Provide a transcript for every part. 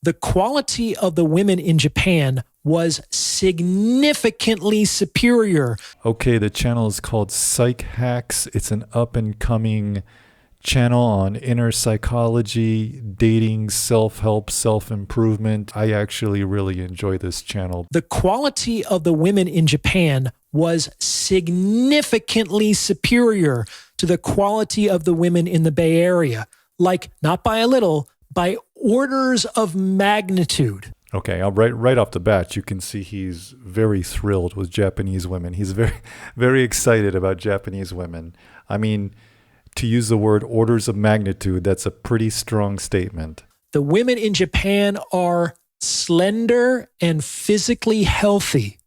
The quality of the women in Japan was significantly superior. Okay, the channel is called PsycHacks. It's an up-and-coming channel on inner psychology, dating, self-help, self-improvement. I actually really enjoy this channel. The quality of the women in Japan was significantly superior to the quality of the women in the Bay Area. Like, not by a little, by orders of magnitude. Okay, right off the bat, you can see he's very thrilled with Japanese women. He's very, very excited about Japanese women. I mean, to use the word orders of magnitude, that's a pretty strong statement. The women in Japan are slender and physically healthy.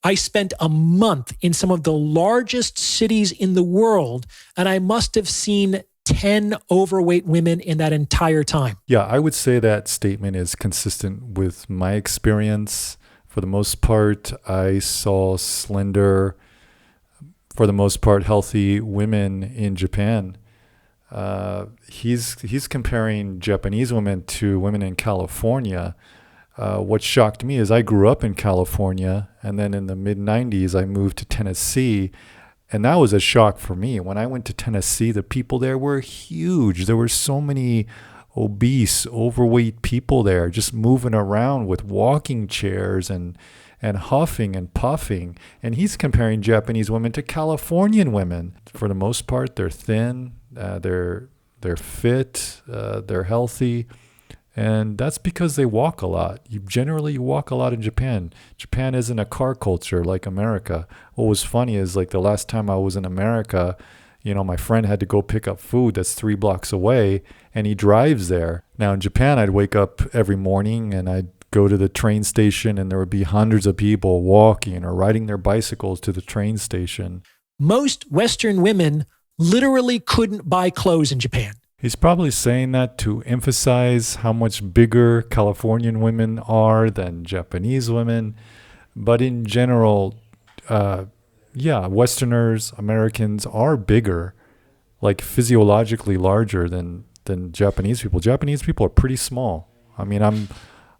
I spent a month in some of the largest cities in the world, and I must have seen 10 overweight women in that entire time. Yeah, I would say that statement is consistent with my experience. For the most part, I saw slender, for the most part, healthy women in Japan. He's comparing Japanese women to women in California. What shocked me is I grew up in California, and then in the mid-90s, I moved to Tennessee. And that was a shock for me. When I went to Tennessee, the people there were huge. There were so many obese, overweight people there just moving around with walking chairs and huffing and puffing. And he's comparing Japanese women to Californian women. For the most part, they're thin, they're fit, they're healthy. And that's because they walk a lot. You walk a lot in Japan. Japan isn't a car culture like America. What was funny is like the last time I was in America, my friend had to go pick up food that's 3 blocks away, and he drives there. Now in Japan, I'd wake up every morning and I'd go to the train station, and there would be hundreds of people walking or riding their bicycles to the train station. Most Western women literally couldn't buy clothes in Japan. He's probably saying that to emphasize how much bigger Californian women are than Japanese women. But in general, Westerners, Americans are bigger, like physiologically larger than Japanese people. Japanese people are pretty small. I mean, I'm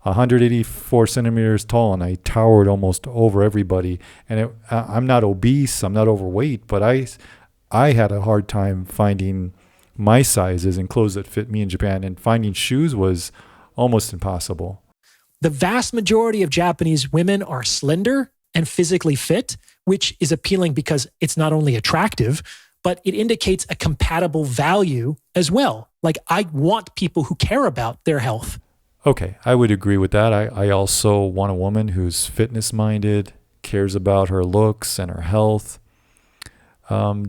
184 centimeters tall, and I towered almost over everybody. And I'm not obese, I'm not overweight, but I had a hard time finding my sizes and clothes that fit me in Japan, and finding shoes was almost impossible. The vast majority of Japanese women are slender and physically fit, which is appealing because it's not only attractive, but it indicates a compatible value as well. Like, I want people who care about their health. Okay, I would agree with that. I also want a woman who's fitness-minded, cares about her looks and her health.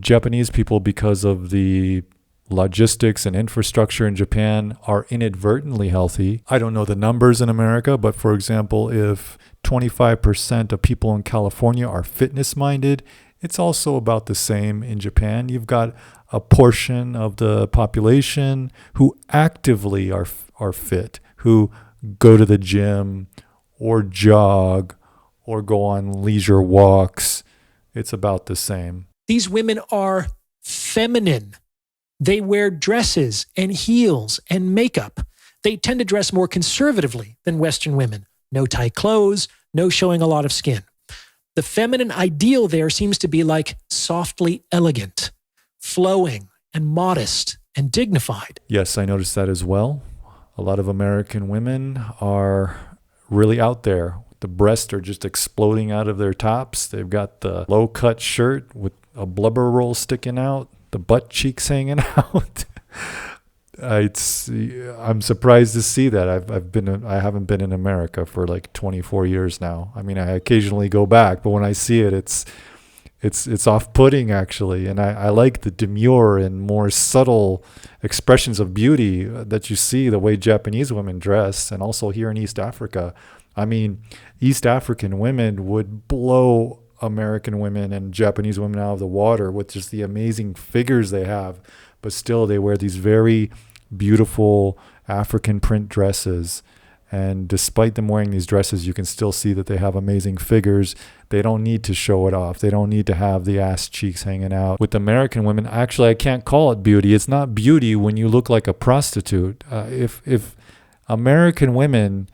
Japanese people, because of the logistics and infrastructure in Japan, are inadvertently healthy. I don't know the numbers in America, but for example, if 25% of people in California are fitness-minded, it's also about the same in Japan. You've got a portion of the population who actively are fit, who go to the gym or jog or go on leisure walks. It's about the same. These women are feminine. They wear dresses and heels and makeup. They tend to dress more conservatively than Western women. No tight clothes, no showing a lot of skin. The feminine ideal there seems to be like softly elegant, flowing and modest and dignified. Yes, I noticed that as well. A lot of American women are really out there. The breasts are just exploding out of their tops. They've got the low-cut shirt with a blubber roll sticking out, the butt cheeks hanging out. I'm surprised to see that. I haven't been in America for like 24 years now. I mean, I occasionally go back, but when I see it, it's off-putting actually. And I like the demure and more subtle expressions of beauty that you see the way Japanese women dress, and also here in East Africa. I mean, East African women would blow American women and Japanese women out of the water with just the amazing figures they have, but still they wear these very beautiful African print dresses. And despite them wearing these dresses, you can still see that they have amazing figures. They don't need to show it off. They don't need to have the ass cheeks hanging out. With American women, actually, I can't call it beauty. It's not beauty when you look like a prostitute. If American women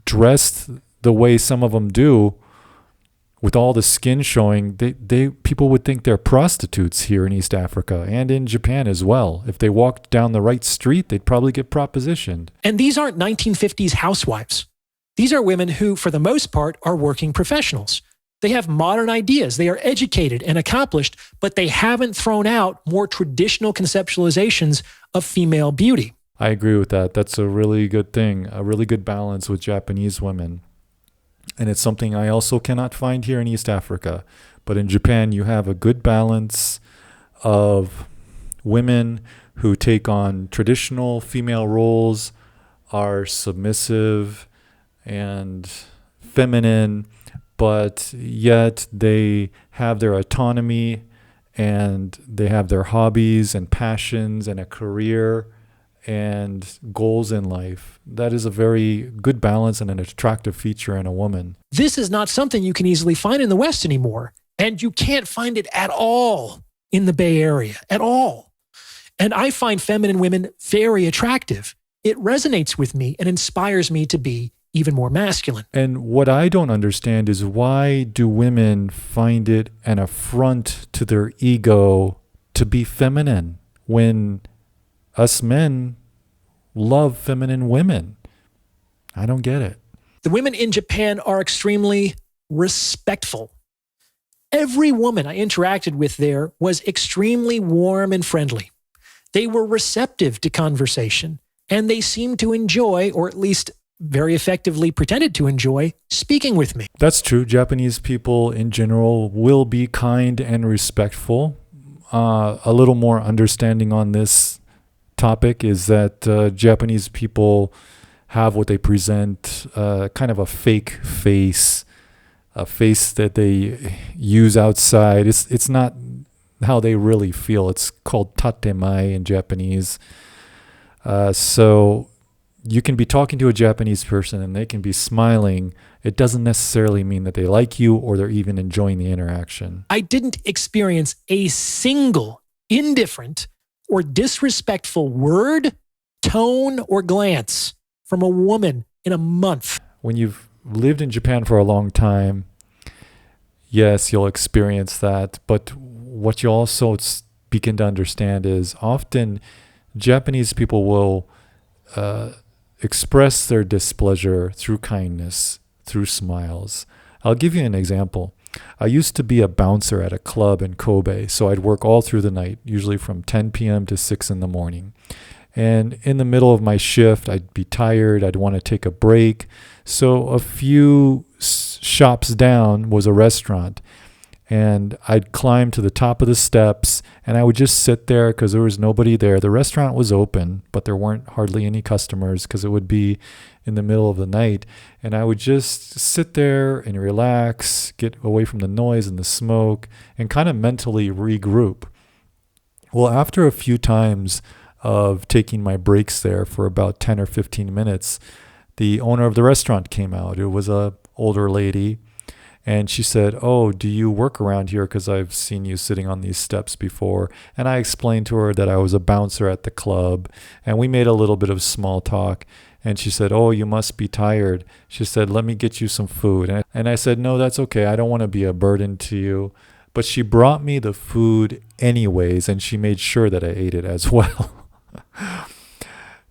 dressed the way some of them do, with all the skin showing, they people would think they're prostitutes here in East Africa and in Japan as well. If they walked down the right street, they'd probably get propositioned. And these aren't 1950s housewives. These are women who, for the most part, are working professionals. They have modern ideas. They are educated and accomplished, but they haven't thrown out more traditional conceptualizations of female beauty. I agree with that. That's a really good thing, a really good balance with Japanese women. And it's something I also cannot find here in East Africa. But in Japan, you have a good balance of women who take on traditional female roles, are submissive and feminine, but yet they have their autonomy and they have their hobbies and passions and a career and goals in life. That is a very good balance and an attractive feature in a woman. This is not something you can easily find in the West anymore. And you can't find it at all in the Bay Area, at all. And I find feminine women very attractive. It resonates with me and inspires me to be even more masculine. And what I don't understand is, why do women find it an affront to their ego to be feminine when us men love feminine women? I don't get it. The women in Japan are extremely respectful. Every woman I interacted with there was extremely warm and friendly. They were receptive to conversation, and they seemed to enjoy, or at least very effectively pretended to enjoy, speaking with me. That's true. Japanese people in general will be kind and respectful. A little more understanding on this topic is that Japanese people have what they present, kind of a fake face, a face that they use outside. It's not how they really feel. It's called tatemae in Japanese. So you can be talking to a Japanese person and they can be smiling. It doesn't necessarily mean that they like you or they're even enjoying the interaction. I didn't experience a single indifferent or disrespectful word, tone, or glance from a woman in a month. When you've lived in Japan for a long time, yes, you'll experience that. But what you also begin to understand is, often Japanese people will express their displeasure through kindness, through smiles. I'll give you an example. I used to be a bouncer at a club in Kobe, so I'd work all through the night, usually from 10 p.m. to 6 in the morning. And in the middle of my shift, I'd be tired. I'd want to take a break. So a few shops down was a restaurant. And I'd climb to the top of the steps and I would just sit there because there was nobody there. The restaurant was open, but there weren't hardly any customers because it would be in the middle of the night. And I would just sit there and relax, get away from the noise and the smoke, and kind of mentally regroup. Well, after a few times of taking my breaks there for about 10 or 15 minutes, the owner of the restaurant came out. It was an older lady. And she said, "Oh, do you work around here? Because I've seen you sitting on these steps before." And I explained to her that I was a bouncer at the club. And we made a little bit of small talk. And she said, "Oh, you must be tired." She said, "Let me get you some food." And I said, "No, that's okay. I don't want to be a burden to you." But she brought me the food anyways. And she made sure that I ate it as well.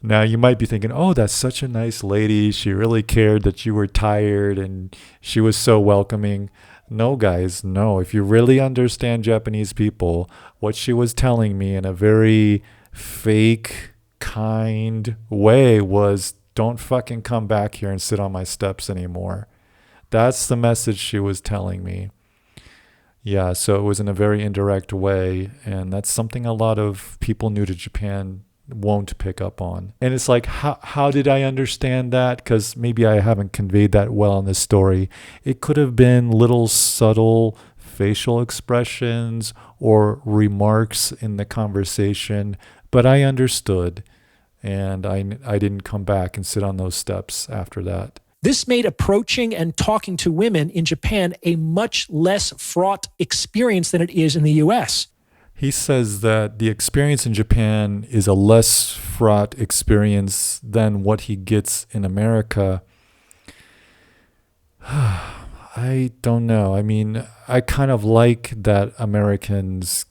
Now, you might be thinking, "Oh, that's such a nice lady. She really cared that you were tired and she was so welcoming." No, guys, no. If you really understand Japanese people, what she was telling me in a very fake, kind way was, don't fucking come back here and sit on my steps anymore. That's the message she was telling me. Yeah, so it was in a very indirect way. And that's something a lot of people new to Japan won't pick up on. And it's like, how did I understand that? Because maybe I haven't conveyed that well in this story. It could have been little subtle facial expressions or remarks in the conversation, but I understood, and I didn't come back and sit on those steps after that. This made approaching and talking to women in Japan a much less fraught experience than it is in the US. He says that the experience in Japan is a less fraught experience than what he gets in America. I don't know. I mean, I kind of like that Americans,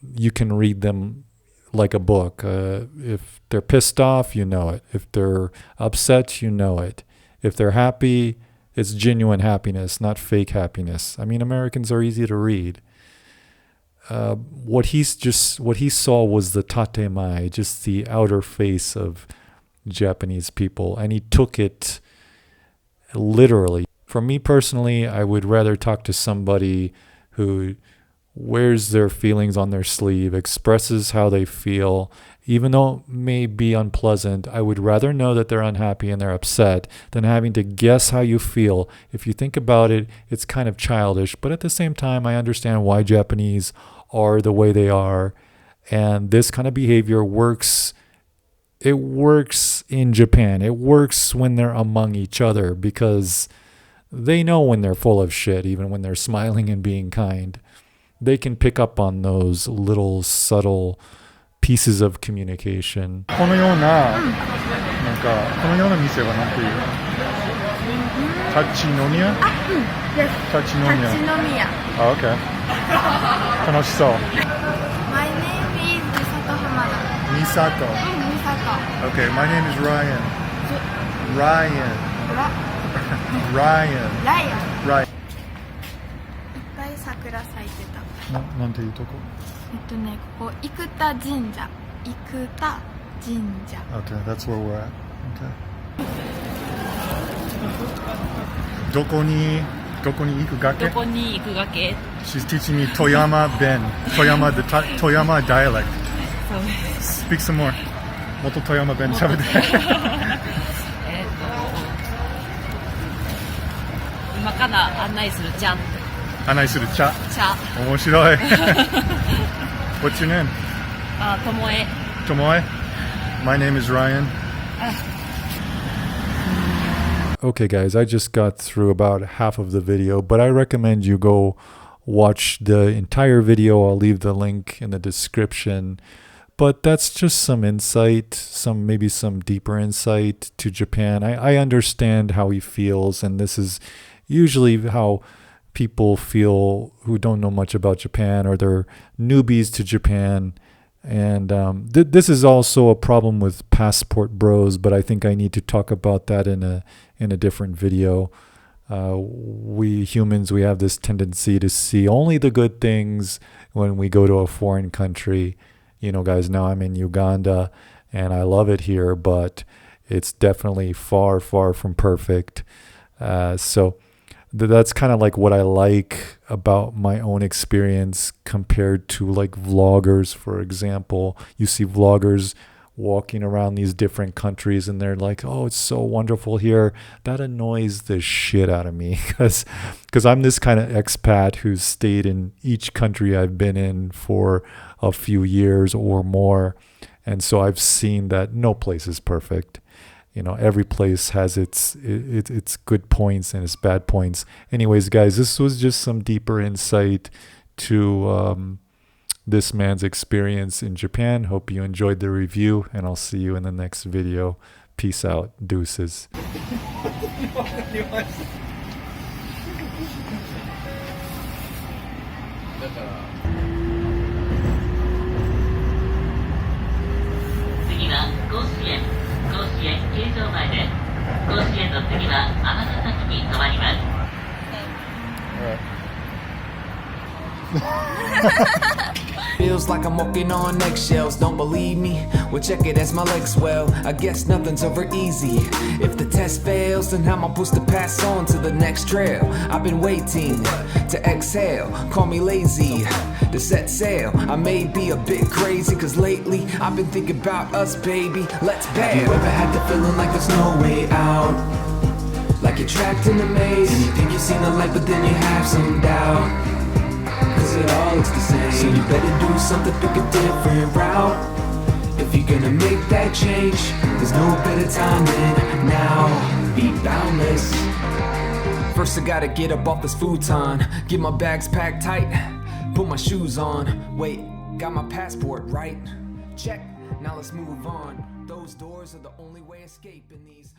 you can read them like a book. If they're pissed off, you know it. If they're upset, you know it. If they're happy, it's genuine happiness, not fake happiness. I mean, Americans are easy to read. What he saw was the tatemae, just the outer face of Japanese people, and he took it literally. For me personally, I would rather talk to somebody who wears their feelings on their sleeve, expresses how they feel, even though it may be unpleasant. I would rather know that they're unhappy and they're upset than having to guess how you feel. If you think about it, it's kind of childish, but at the same time, I understand why Japanese are the way they are, and this kind of behavior works. It works in Japan. It works when they're among each other because they know when they're full of shit, even when they're smiling and being kind. They can pick up on those little subtle pieces of communication. このような、このような店は何ていう立ち飲み屋？立ち飲み屋。立ち飲み屋。あ、OK。楽しそう。My name is Misato Hamada. Misato. Misato. Okay, my name is Ryan. Ryan. Ryan. Ryan. いっぱい桜咲いてた。なんていうとこ？ここ生田神社。生田神社。Okay, that's where we're at. Okay. どこに行く崖？どこに行く崖？ She's teaching me Toyama Ben. Toyama dialect. Speak some more. 元富山弁喋って。今から案内する茶。案内する茶。茶。面白い。What's your name? ともえ。ともえ。My name is Ryan. Okay, guys, I just got through about half of the video, but I recommend you go watch the entire video. I'll leave the link in the description. But that's just some insight, maybe some deeper insight to Japan. I understand how he feels, and this is usually how people feel who don't know much about Japan or they're newbies to Japan. And this is also a problem with passport bros, but I think I need to talk about that in a different video. We humans, we have this tendency to see only the good things when we go to a foreign country. You know, guys, now I'm in Uganda and I love it here, but it's definitely far, far from perfect. So that's kind of like what I like about my own experience compared to like vloggers, for example. You see vloggers walking around these different countries and they're like, oh, it's so wonderful here. That annoys the shit out of me because I'm this kind of expat who's stayed in each country I've been in for a few years or more. And so I've seen that no place is perfect. You know, every place has its good points and its bad points. Anyways, guys, this was just some deeper insight to this man's experience in Japan. Hope you enjoyed the review, and I'll see you in the next video. Peace out. Deuces. 次は甲子園球場前です。甲子園の次は尼崎に停まります。Feels like I'm walking on eggshells, don't believe me? Well, check it as my legs swell. I guess nothing's ever easy. If the test fails, then how am I supposed to pass on to the next trail? I've been waiting to exhale, call me lazy, to set sail. I may be a bit crazy, cause lately I've been thinking about us, baby. Let's bail. Have you ever had the feeling like there's no way out? Like you're trapped in a maze, and you think you've seen the light, but then you have some doubt. Cause it all looks the same. So you better do something, pick a different route. If you're gonna make that change, there's no better time than now. Be boundless. First I gotta get up off this futon, get my bags packed tight. put my shoes on. Wait, got my passport, right? Check, now let's move on. Those doors are the only way escaping these